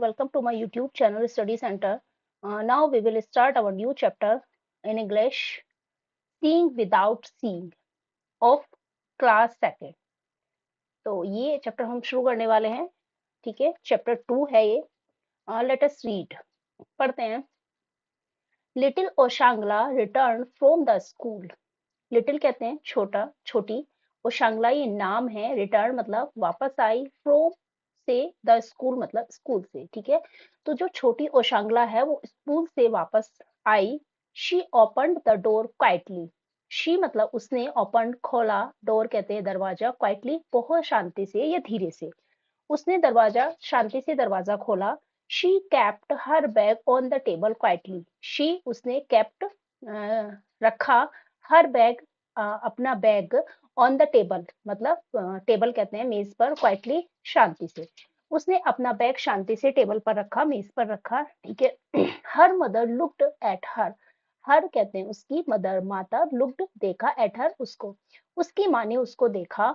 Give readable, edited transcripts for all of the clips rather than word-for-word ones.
welcome to my YouTube channel Study Center. Now we will start our new chapter in English, Seeing Without Seeing of Class Second. तो ये chapter हम शुरू करने वाले हैं, ठीक है। चैप्टर 2 है ये। लेट अस रीड, पढ़ते हैं। Little Oshangla return from the school. Little कहते हैं छोटा, छोटी। ओशांगला ये नाम है, रिटर्न मतलब वापस आई, फ्रॉम से, द स्कूल मतलब स्कूल से, ठीक है। तो जो छोटी ओशांगला है वो स्कूल से वापस आई। She opened the door quietly. She मतलब उसने, ओपन खोला, डोर कहते हैं दरवाजा, क्वाइटली बहुत शांति से या धीरे से। उसने दरवाजा, शांति से दरवाजा खोला। She kept her bag on the table quietly. She उसने, केप्ट रखा, हर बैग अपना बैग, ऑन द टेबल मतलब टेबल कहते हैं मेज पर, क्वाइटली शांति से। उसने अपना बैग शांति से टेबल पर रखा, मेज पर रखा, ठीक है। Her mother looked at her. Her कहते हैं उसकी, मदर माता, लुक्ड देखा, एट हर उसको, उसकी माँ ने उसको देखा।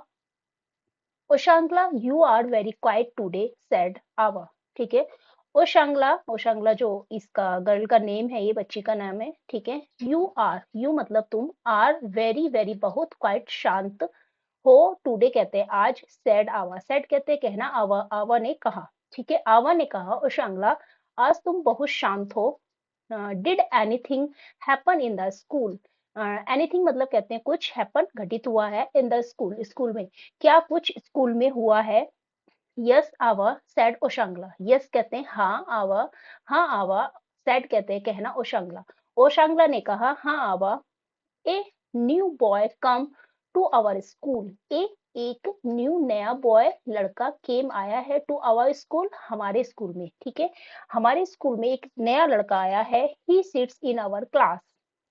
Oshangla you are very quiet today said Awa, ठीक है। ओशांगला, ओशांगला जो इसका गर्ल का नेम है, ये बच्ची का नाम है, ठीक है। यू आर, यू मतलब तुम, आर वेरी वेरी बहुत, क्वाइट शांत हो, टुडे कहते हैं आज, सेड आवा, सेड कहते हैं कहना, आवा आवा ने कहा, ठीक है। आवा ने कहा ओशांगला आज तुम बहुत शांत हो। Did anything happen in the school. Anything मतलब कहते हैं कुछ, हैपन घटित हुआ है, इन द स्कूल स्कूल में, क्या कुछ स्कूल में हुआ है। यस आवा सेड ओशांगला। यस कहते हैं हाँ आवा, हाँ आवा, सेड कहते हैं कहना, ओशांगला, ओशांगला ने कहा हाँ Awa. A new boy come to our school. A एक न्यू नया बॉय लड़का केम आया है, टू आवर स्कूल हमारे स्कूल में, ठीक है। हमारे स्कूल में एक नया लड़का आया है। He sits in our class.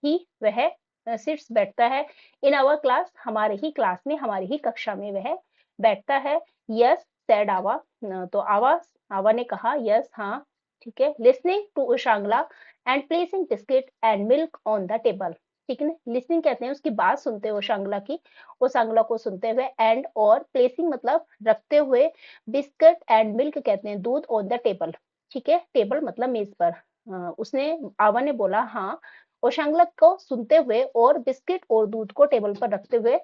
He वह, सिट्स बैठता है, इन आवर क्लास हमारे ही क्लास में, हमारी ही कक्षा में वह बैठता है। यस सेड आवा, तो आवा, आवा ने कहा यस हाँ, ठीक है। Listening to Ushangla and placing biscuit and milk on the table, ठीक है। लिसनिंग कहते हैं उसकी बात सुनते हुए, ओशांगला की, ओशांगला को सुनते हुए, एंड और, प्लेसिंग मतलब रखते हुए, बिस्किट एंड मिल्क कहते हैं दूध, ऑन द टेबल, ठीक है। टेबल मतलब मेज पर। उसने, आवा ने बोला हाँ, ओशांगला को सुनते हुए और बिस्किट और दूध को टेबल पर रखते हुए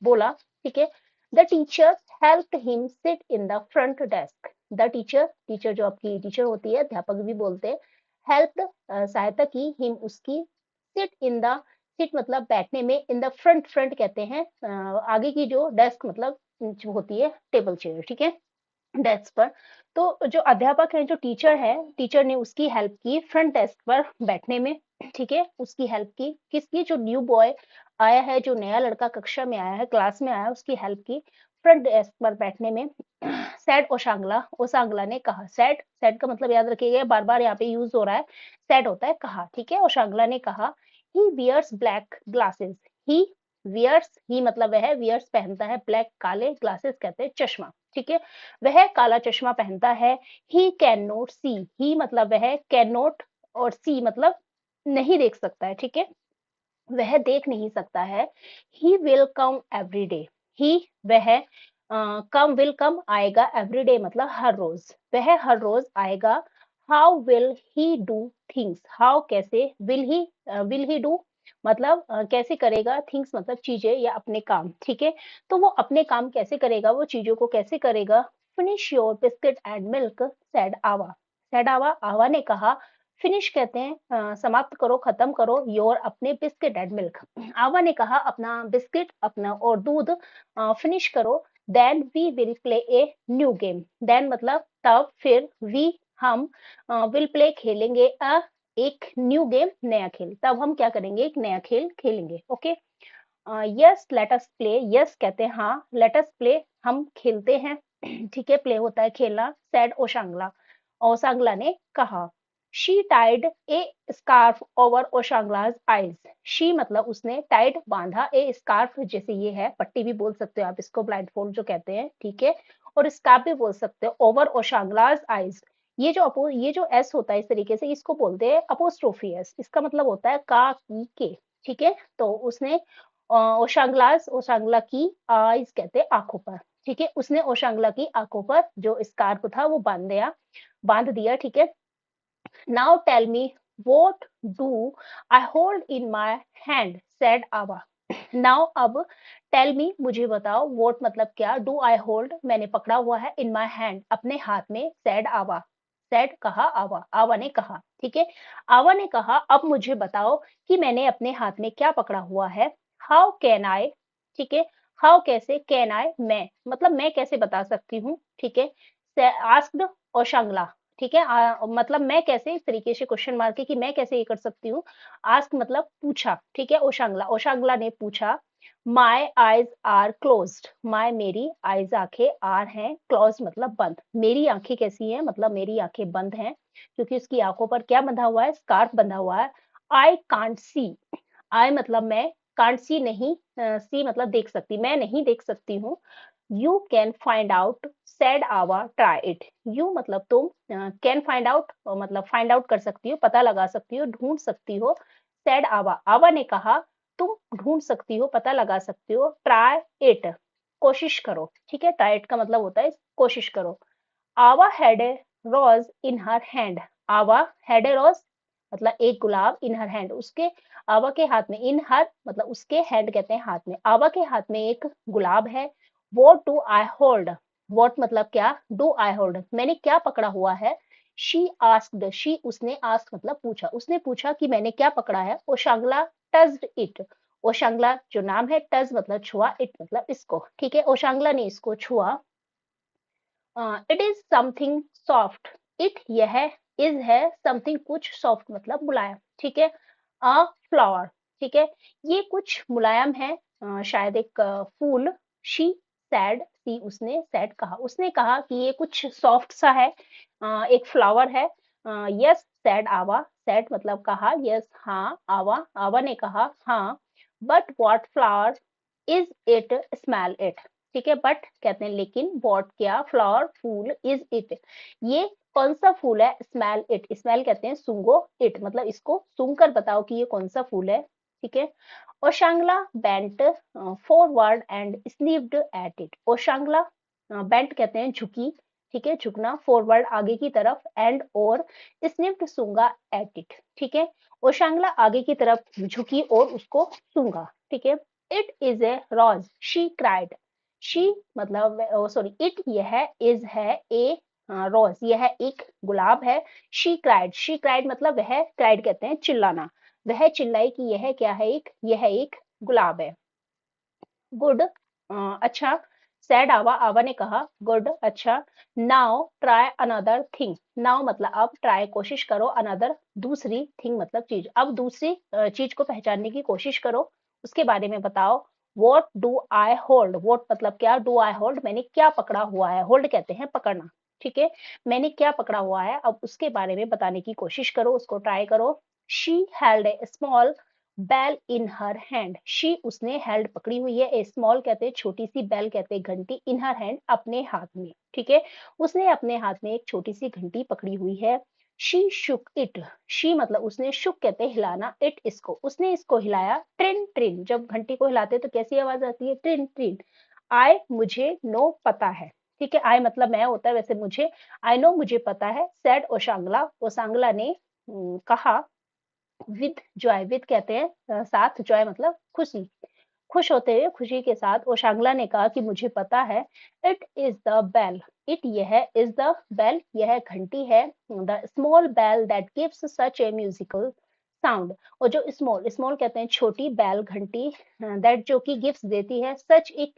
बोला, ठीक है। The teacher helped him sit in the front desk. The teacher, teacher जो आपकी टीचर होती है, अध्यापक भी बोलते हैं, हेल्प सहायता की, हिम उसकी, सिट इन द, सिट मतलब बैठने में, इन द फ्रंट, फ्रंट कहते हैं आगे की, जो डेस्क मतलब जो होती है टेबल चेयर, ठीक है, डेस्क पर। तो जो अध्यापक है, जो टीचर है, टीचर ने उसकी हेल्प की फ्रंट डेस्क पर बैठने में, ठीक है। उसकी हेल्प की, किसकी, जो न्यू बॉय आया है, जो नया लड़का कक्षा में आया है, क्लास में आया है, उसकी हेल्प की फ्रंट डेस्क पर बैठने में। सैड ओशांगला, ओशांगला ने कहा। सैड, सैड का मतलब याद रखिएगा, बार बार यहाँ पे यूज हो रहा है। सैड होता है कहा, ठीक है। ओशांगला ने कहा ही वियर्स ब्लैक ग्लासेस। ही वियर्स, ही मतलब वह, वियर्स पहनता है, ब्लैक काले, ग्लासेस कहते हैं चश्मा, ठीक है। वह काला चश्मा पहनता है। ही कैन नॉट सी। ही मतलब वह, कैन नॉट, और सी मतलब नहीं देख सकता है, ठीक है, वह देख नहीं सकता है। He will come every day. He वह, कम, विल कम आएगा, एवरी डे मतलब हर रोज, वह हर रोज आएगा। How will he do things. How कैसे, विल ही डू मतलब कैसे करेगा, थिंग्स मतलब चीजें या अपने काम, ठीक है। तो वो अपने काम कैसे करेगा, वो चीजों को कैसे करेगा। Finish your biscuit and milk said आवा। सेड आवा, आवा ने कहा। फिनिश कहते हैं समाप्त करो, खत्म करो, योर अपने, बिस्किट एंड मिल्क, आवा ने कहा अपना बिस्किट, अपना और दूध फिनिश करो। Then we will play a new game. Then मतलब तब, फिर, वी हम, विल प्ले खेलेंगे, एक न्यू गेम नया खेल, तब हम क्या करेंगे, एक नया खेल खेलेंगे, okay. Yes let us play. Yes कहते हैं हाँ, लेट अस प्ले हम खेलते हैं, ठीक है। प्ले होता है खेलना। सैड ओशांगला, ओशांगला ने कहा। She tied a scarf over Oshangla's eyes. She मतलब उसने, टाइड बांधा, ए स्कार्फ जैसे ये है, पट्टी भी बोल सकते हो आप इसको, ब्लाइंड फोल्ड जो कहते हैं, ठीक है। और स्कार्फ भी बोल सकते हो, ओवर ओशांगलाज आईज। ये जो अपो, ये जो एस होता है इस तरीके से, इसको बोलते हैं अपोस्ट्रोफी एस। इसका मतलब होता है का, की, के, ठीक है। तो उसने ओशांगलाज, ओशांगला की आईज कहते हैं आंखों पर, ठीक है। उसने ओशांगला की आंखों पर जो स्कार्फ था वो बांध दिया। बांध दिया, ठीक है। Now tell me what do I hold in my hand, said Ava. Now अब टेल मी, मुझे बताओ, व्हाट मतलब क्या, डू आई होल्ड मैंने पकड़ा हुआ है, इन माय हैंड अपने हाथ में, सेड आवा, सेड कहा, आवा, आवा ने कहा, ठीक है। आवा ने कहा अब मुझे बताओ कि मैंने अपने हाथ में क्या पकड़ा हुआ है। हाउ कैन आई, ठीक है। हाउ कैसे, कैन आई मैं, मतलब मैं कैसे बता सकती हूँ, ठीक है। आस्क्ड ओशांगला, ठीक है। मतलब मैं कैसे, इस तरीके से क्वेश्चन मार्क है कि मैं कैसे ये कर सकती हूँ। आस्क मतलब पूछा, ठीक है। ओशांगला, ओशांगला ने पूछा। My eyes are closed, my मेरी, आईज आंखें, आर हैं, क्लोज मतलब बंद, मेरी आंखें कैसी हैं, मतलब मेरी आंखें बंद हैं, क्योंकि उसकी आंखों पर क्या बंधा हुआ है, स्कार्फ बंधा हुआ है। आई कांट सी, आई मतलब मैं, कांट सी नहीं, सी मतलब देख सकती, मैं नहीं देख सकती हूँ। You can find out, said आवा, ट्राई इट। यू मतलब तुम, कैन फाइंड आउट मतलब फाइंड आउट कर सकती हो, पता लगा सकती हो, ढूंढ सकती हो। सेड आवा, आवा ने कहा तुम ढूंढ सकती हो, पता लगा सकती हो। ट्राई इट, कोशिश करो, ठीक है। ट्राई इट का मतलब होता है कोशिश करो। Ava had a rose in her hand, Ava had a rose मतलब एक गुलाब, इन हर हैंड उसके, आवा के हाथ में, इन हर मतलब उसके, हैंड कहते हैं हाथ में, आवा के हाथ में एक गुलाब है। What do I hold, what मतलब क्या, डू आई होल्ड मैंने क्या पकड़ा हुआ है। शी आस्क्ड, शी उसने, आस्क मतलब पूछा, उसने पूछा कि मैंने क्या पकड़ा है। ओशांगला टच्ड इट, ओशांगला जो नाम है, टच मतलब छुआ, इट मतलब इसको, ठीक है। ओशांगला ने इसको छुआ। It is something soft, it यह, इज है, समथिंग कुछ, सॉफ्ट मतलब मुलायम, ठीक है। अ फ्लावर, ठीक है, ये कुछ मुलायम है, शायद एक फूल। शी सैड, सी उसने, सैड कहा, उसने कहा कि ये कुछ सॉफ्ट सा है, एक फ्लावर है। यस सैड आवा, सैड मतलब कहा, यस हाँ, आवा, आवा ने कहा हाँ। But what flower is it, smell it, ठीक है। बट कहते हैं लेकिन, वॉट क्या, फ्लावर फूल, इज इट ये कौन सा फूल है, स्मेल इट, स्मेल कहते हैं सूंघो, इट मतलब इसको सूंघ कर बताओ कि ये कौन सा फूल है, ठीक है। Oshangla bent forward and sniffed at it, Oshangla bent कहते हैं झुकी, ठीक है, झुकना, फॉरवर्ड आगे की तरफ, एंड और स्निफ्ड सूंघा, एट इट, ठीक है। ओशांगला आगे की तरफ झुकी और उसको सूंघा, ठीक है। It is a rose, she cried, she मतलब सॉरी, इट यह, इज है, ए रोज यह एक गुलाब है। शी क्राइड, शी क्राइड मतलब वह, क्राइड कहते हैं चिल्लाना, वह चिल्लाई कि यह क्या है, एक, यह एक गुलाब है। गुड, अच्छा। सैड आवा, आवा ने कहा गुड, अच्छा। Now try another thing, now मतलब अब, ट्राई कोशिश करो, अनदर दूसरी, थिंग मतलब चीज, अब दूसरी चीज को पहचानने की कोशिश करो, उसके बारे में बताओ। What do I hold, what मतलब क्या, डू आई होल्ड मैंने क्या पकड़ा हुआ है, होल्ड कहते हैं पकड़ना, ठीक है। मैंने क्या पकड़ा हुआ है, अब उसके बारे में बताने की कोशिश करो, उसको ट्राई करो। She held a small bell in her hand, she उसने, हेल्ड पकड़ी हुई है, ए स्मॉल कहते हैं छोटी सी, बेल कहते हैं घंटी, इन हर हैंड अपने हाथ में, ठीक है। उसने अपने हाथ में एक छोटी सी घंटी पकड़ी हुई है। शी शुक इट, शी मतलब उसने, शुक कहते हैं हिलाना, इट इसको, उसने इसको हिलाया। ट्रिन ट्रिन, जब घंटी को हिलाते तो कैसी आवाज आती है, ट्रिन ट्रिन। आई मुझे, नो पता है, ठीक है। आई मतलब मैं होता है, वैसे मुझे, आई नो मुझे पता है। सेड ओशांगला, ओसांगला ने कहा। विद जॉय, विद कहते हैं साथ, जॉय मतलब खुशी, खुश होते हुए, खुशी के साथ ओशांगला ने कहा कि मुझे पता है। It is the bell, it यह, इज द बेल यह घंटी है, the small bell that gives such a musical sound, और जो स्मॉल, स्मॉल कहते हैं छोटी, बेल घंटी, दैट जो कि गिफ्ट देती है, सच एक,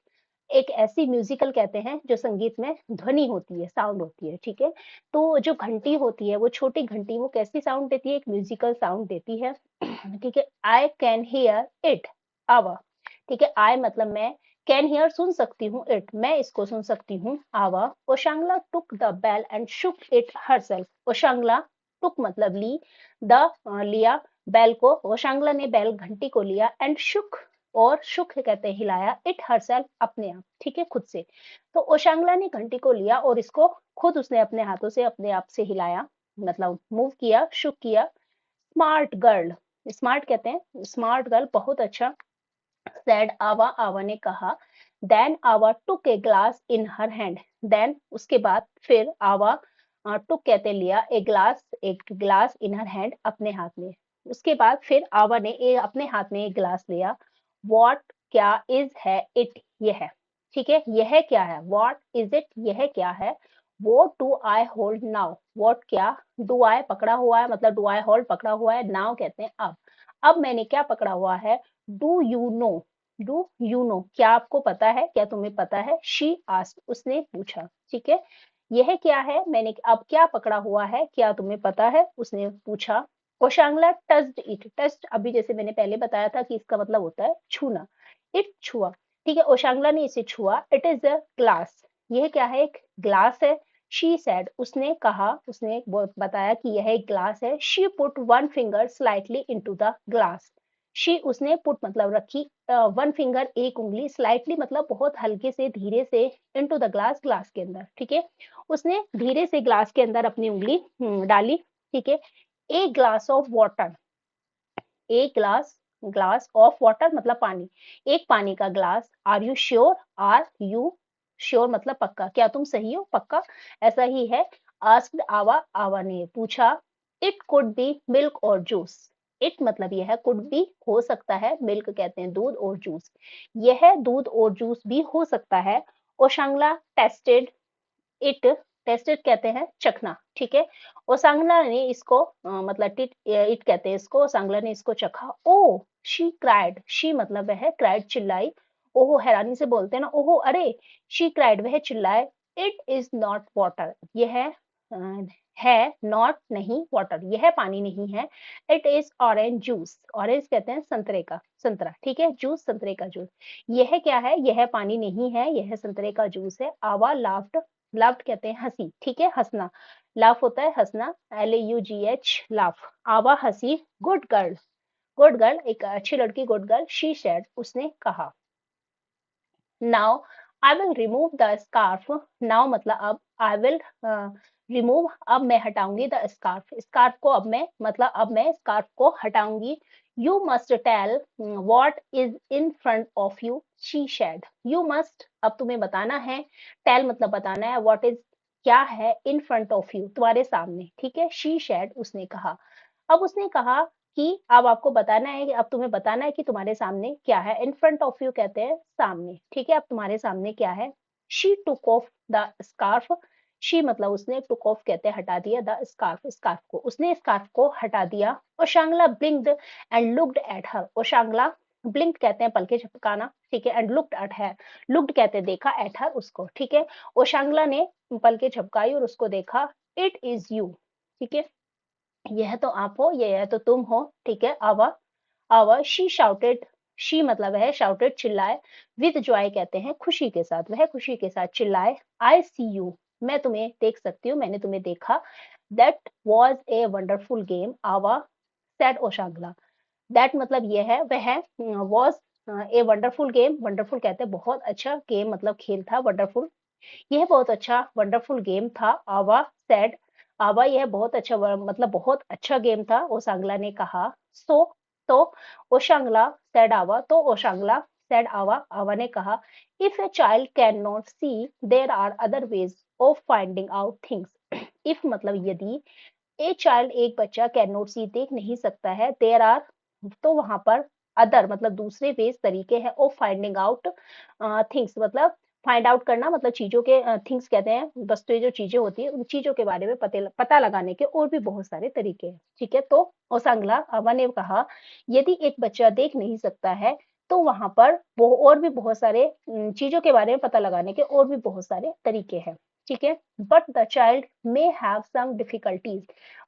एक ऐसी म्यूजिकल कहते हैं जो संगीत में ध्वनि होती है, साउंड होती है, ठीक है। तो जो घंटी होती है, वो छोटी घंटी, वो कैसी साउंड देती है, एक म्यूजिकल साउंड देती है, ठीक है। आई कैन हियर इट, आवा, ठीक है। आई मतलब मैं, कैन हियर सुन सकती हूँ, इट मैं इसको सुन सकती हूँ, Awa. Oshangla took the bell and shook it herself, Oshangla took मतलब ली, द लिया, बेल को, ओशांगला ने बेल घंटी को लिया, एंड शुक और शुक कहते हैं हिलाया, इट हरसेल्फ अपने आप, ठीक है, खुद से। तो ओशांगला ने घंटी को लिया और इसको खुद उसने अपने हाथों से अपने आप से हिलाया, मतलब मूव किया, शुक किया। स्मार्ट गर्ल, स्मार्ट कहते हैं स्मार्ट गर्ल, बहुत अच्छा। सेड आवा, आवा ने कहा। Then Awa took a glass in her hand, then उसके बाद, फिर आवा टुक कहते लिया, एक ग्लास इन हर हैंड, अपने हाथ में। उसके बाद फिर आवा ने अपने हाथ में एक ग्लास लिया। वॉट क्या, इज है, इट यह है, ठीक है, यह क्या है, वॉट इज इट, यह क्या है। वो do I hold now, what क्या, डू आई पकड़ा हुआ है, मतलब डू आई होल्ड पकड़ा हुआ है, नाउ कहते हैं अब मैंने क्या पकड़ा हुआ है। Do you know, do you know क्या आपको पता है, क्या तुम्हें पता है। शी आस्क्ड, उसने पूछा, ठीक है। यह क्या है, मैंने अब क्या पकड़ा हुआ है, क्या तुम्हें पता है, उसने पूछा। ओशांगला टच्ड इट, टच्ड अभी जैसे मैंने पहले बताया था कि इसका मतलब होता है छूना। इट छुआ, ठीक है, ओशांगला ने इसे छुआ। इट इज अ ग्लास, यह क्या है, एक ग्लास है। शी सेड, उसने कहा, उसने बताया कि यह एक ग्लास है। She put one finger slightly into the glass. She, उसने पुट मतलब रखी, वन फिंगर एक उंगली, स्लाइटली मतलब बहुत हल्के से, धीरे से, इनटू द ग्लास, ग्लास के अंदर, ठीक है। उसने धीरे से ग्लास के अंदर अपनी उंगली डाली, ठीक है। एक ग्लास ऑफ वाटर, एक ग्लास, ग्लास ऑफ वाटर मतलब पानी, एक पानी का glass. Are you sure, are you sure मतलब पक्का, क्या तुम सही हो, पक्का ऐसा ही है। आस्क्ड आवा, आवा ने पूछा। इट कुड बी मिल्क और जूस, इट मतलब यह है, कुड बी हो सकता है, मिल्क कहते हैं दूध, और जूस यह दूध और जूस भी हो सकता है। ओशांगला टेस्टेड इट, टेस्टेड कहते हैं चखना, ठीक है। ओसांगला ने इसको मतलब इट कहते हैं इसको, ओसांगला ने इसको चखा। ओ, शी क्राइड, शी मतलब वह क्राइड चिल्लाई, ओहो हैरानी से बोलते हैं ना, ओहो अरे, शी क्राइड वह चिल्लाए। इट इज नॉट वाटर, यह है नॉट नहीं, वाटर यह पानी नहीं है। It is orange juice, orange कहते हैं संतरे का, संतरा, ठीक है, जूस संतरे का जूस। यह क्या है, यह पानी नहीं है, यह संतरे का जूस है। आवा लाफ्ड, लाफ्ड कहते हैं हंसी, ठीक है, हंसना, लाफ होता है हंसना, LAUGH लाफ। आवा हंसी। गुड गर्ल, गुड गर्ल एक अच्छी लड़की, गुड गर्ल। शी सेड, उसने कहा। Now I will remove the scarf, now मतलब अब, आई विल रिमूव अब मैं हटाऊंगी, द स्कार्फ, स्कार्फ को अब मैं मतलब अब मैं स्कार्फ को हटाऊंगी। You must tell what is in front of you, she said, you must अब तुम्हें बताना है, टेल मतलब बताना है, व्हाट इज क्या है, इन फ्रंट ऑफ यू तुम्हारे सामने, ठीक है। शी शेड, उसने कहा। अब उसने कहा कि अब आपको बताना है, कि अब तुम्हें बताना है कि तुम्हारे सामने क्या है। इन फ्रंट ऑफ यू कहते हैं सामने, ठीक है, अब तुम्हारे सामने क्या है। She took off the scarf, she मतलब उसने, टुक ऑफ कहते हैं हटा दिया, द स्कार्फ, स्कार्फ को, उसने स्कार्फ को हटा दिया। Oshangla blinked and looked at her, Oshangla blink कहते हैं पलके झपकाना, ठीक है, and looked at her, looked कहते हैं देखा, एट हर उसको, ठीक है। ओशांगला ने पलके झपकाई और उसको देखा। इट इज यू, ठीक है, यह तो आप हो, यह तो तुम हो, ठीक है। आवा, आवा, शी शाउटेड, शी मतलब है शाउटेड चिल्लाए, विद जॉय कहते हैं खुशी के साथ, वह खुशी के साथ चिल्लाए। आई सी यू, मैं तुम्हें देख सकती हूँ, मैंने तुम्हें देखा। That was a wonderful game, आवा सेड ओशांगला, दैट मतलब यह है, वह was a wonderful game, wonderful कहते हैं बहुत अच्छा, गेम मतलब खेल था, वंडरफुल यह बहुत अच्छा वंडरफुल गेम था। आवा सेड, आवा यह बहुत अच्छा मतलब बहुत अच्छा गेम था, ओशांगला ने कहा। सो, तो ओशांगला सेड आवा, तो ओशांगला सेड आवा, आवा ने कहा। If a child can not see, there are other ways of finding out things. If मतलब यदि, ए चाइल्ड एक बच्चा, कैन नॉट सी देख नहीं सकता है, देर आर तो वहां पर, अदर मतलब दूसरे वेज तरीके हैं, ऑफ फाइंडिंग आउट थिंग्स मतलब फाइंड आउट करना, मतलब चीजों के, थिंग्स कहते हैं वस्तुएं, जो चीजें होती है उन चीजों के बारे में पता लगाने के और भी बहुत सारे तरीके हैं, ठीक है। तो ओसांगला अवा ने कहा, यदि एक बच्चा देख नहीं सकता है तो वहां पर वो और भी बहुत सारे चीजों के बारे में पता लगाने के और भी बहुत सारे तरीके हैं, ठीक है। But the child may have some difficulties,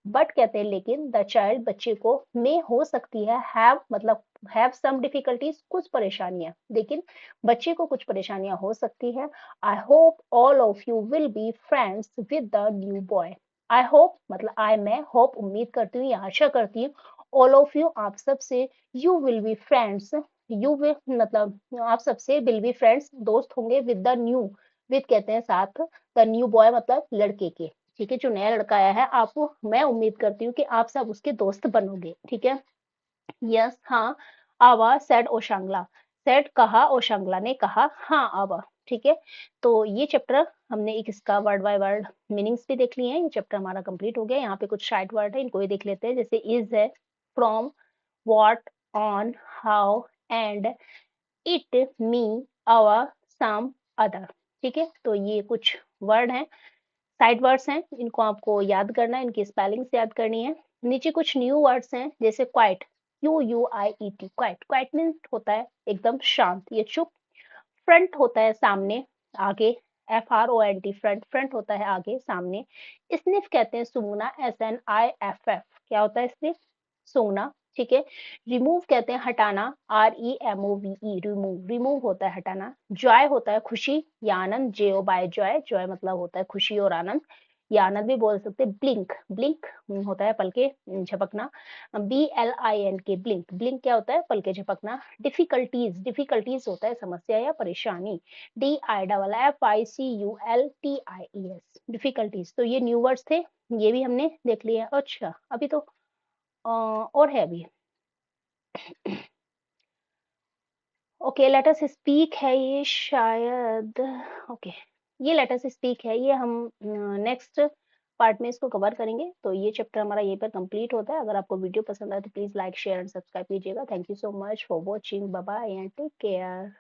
but कहते हैं लेकिन, द चाइल्ड बच्चे को, मे हो सकती है, हैव मतलब हैव सम डिफिकल्टीज कुछ परेशानियां, लेकिन बच्चे को कुछ परेशानियां हो सकती है। I hope all of you will be friends with the new boy, I hope मतलब आई, मैं, होप उम्मीद करती हूँ या आशा करती हूँ, ऑल ऑफ यू आप सबसे, you will be friends, you will मतलब आप सबसे, विल बी फ्रेंड्स दोस्त होंगे, विद द न्यू, विद कहते हैं साथ, द न्यू बॉय मतलब लड़के के, ठीक है, जो नया लड़का आया है, आप, मैं उम्मीद करती हूँ कि आप सब उसके दोस्त बनोगे, ठीक है। यस हाँ, आवा सेड ओशांगला, सेड कहा, ओशांगला ने कहा, हाँ आवा, ठीक है, तो ये चैप्टर हमने एक इसका वर्ड बाय वर्ड मीनिंग्स भी देख लिए हैं। ये चैप्टर हमारा कंप्लीट हो गया। यहाँ पे कुछ शार्ट वर्ड है, इनको ही देख लेते हैं। जैसे इज है, from, what, on, how, and, it, me, our, some, other. ठीक है, तो ये कुछ वर्ड हैं, साइड वर्ड्स हैं, इनको आपको याद करना है, इनकी स्पेलिंग्स याद करनी है। नीचे कुछ न्यू वर्ड्स हैं, जैसे quite, QUIET, quite. Quite means होता है एकदम शांत, ये चुप। फ्रंट होता है सामने, आगे, FRONT, फ्रंट। फ्रंट होता है आगे, सामने। स्निफ कहते हैं सूंघना, SNIFF, क्या होता है स्निफ? सूंघना। ठीक है, रिमूव कहते हैं हटाना, REMOVE, रिमूव। रिमूव होता है हटाना। जॉय होता है खुशी या आनंद, JO बाय जॉय। जॉय मतलब होता है खुशी और आनंद, या आनंद भी बोल सकते हैं। ब्लिंक, ब्लिंक होता है पलके झपकना, BLINK, ब्लिंक। ब्लिंक क्या होता है? पलके झपकना। डिफिकल्टीज, डिफिकल्टीज होता है समस्या या परेशानी, DIFFICULTIES, डिफिकल्टीज। तो ये न्यू वर्ड्स थे, ये भी हमने देख लिए। अच्छा, अभी तो और है अभी। ओके, लेट अस स्पीक है ये शायद। ओके, ये लेट अस स्पीक है, ये हम नेक्स्ट पार्ट में इसको कवर करेंगे। तो ये चैप्टर हमारा यहीं पर कंप्लीट होता है। अगर आपको वीडियो पसंद आए तो please like, share and subscribe कीजिएगा। Thank you so much for watching. Bye bye and take care.